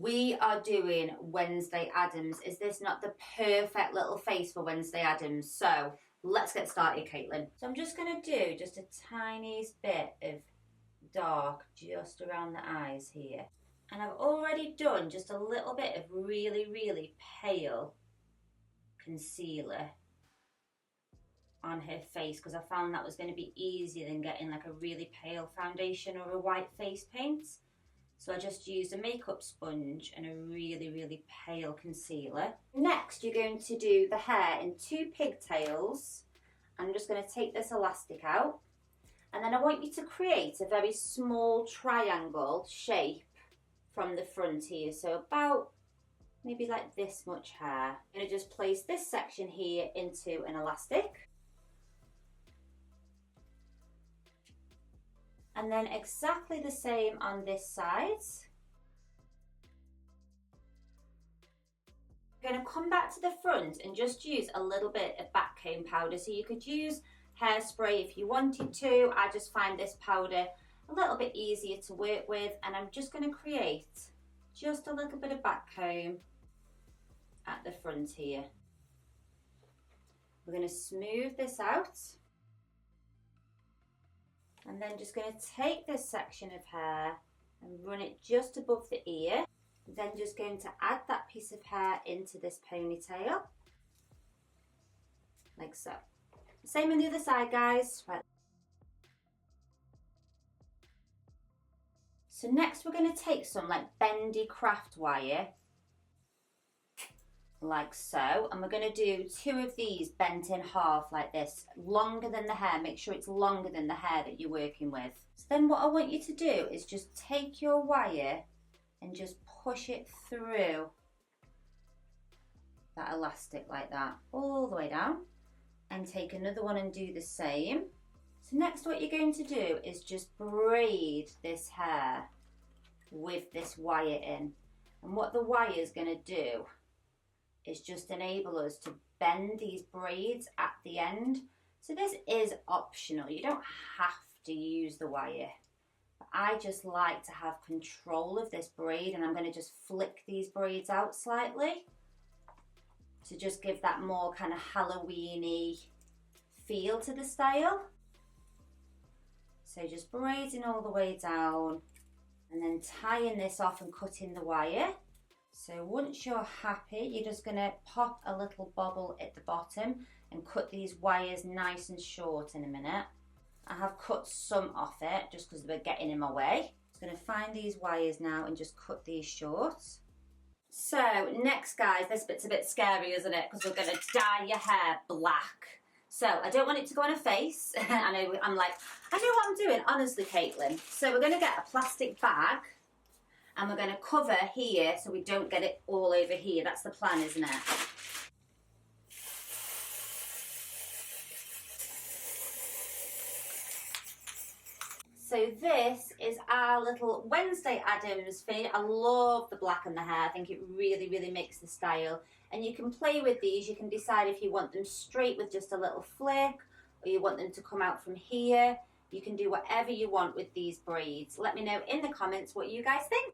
We are doing Wednesday Addams. Is this not the perfect little face for Wednesday Addams? So let's get started, Caitlin. So I'm just going to do just a tiniest bit of dark just around the eyes here. And I've already done just a little bit of really, really pale concealer on her face because I found that was going to be easier than getting like a really pale foundation or a white face paint. So I just used a makeup sponge and a really, really pale concealer. Next, you're going to do the hair in 2 pigtails. I'm just going to take this elastic out. And then I want you to create a very small triangle shape from the front here. So about maybe like this much hair. I'm going to just place this section here into an elastic. And then exactly the same on this side. I'm going to come back to the front and just use a little bit of back comb powder. So you could use hairspray if you wanted to. I just find this powder a little bit easier to work with, and I'm just going to create just a little bit of back comb at the front here. We're going to smooth this out. And then just going to take this section of hair and run it just above the ear. Then just going to add that piece of hair into this ponytail. Like so. Same on the other side, guys. Right. So next we're going to take some like bendy craft wire. Like so, and we're going to do 2 of these bent in half like this, longer than the hair. Make sure it's longer than the hair that you're working with. So then what I want you to do is just take your wire and just push it through that elastic like that, all the way down, and take another one and do the same. So next what you're going to do is just braid this hair with this wire in, and what the wire is going to do is just enable us to bend these braids at the end. So this is optional. You don't have to use the wire. But I just like to have control of this braid, and I'm going to just flick these braids out slightly to just give that more kind of Halloween-y feel to the style. So just braiding all the way down and then tying this off and cutting the wire. So once you're happy, you're just going to pop a little bobble at the bottom and cut these wires nice and short in a minute. I have cut some off it just because they were getting in my way. I'm just going to find these wires now and just cut these short. So next, guys, this bit's a bit scary, isn't it? Because we're going to dye your hair black. So I don't want it to go on a face. I know I know what I'm doing, honestly, Caitlin. So we're going to get a plastic bag. And we're going to cover here so we don't get it all over here. That's the plan, isn't it? So this is our little Wednesday Addams finish. I love the black on the hair. I think it really, really makes the style. And you can play with these. You can decide if you want them straight with just a little flick, or you want them to come out from here. You can do whatever you want with these braids. Let me know in the comments what you guys think.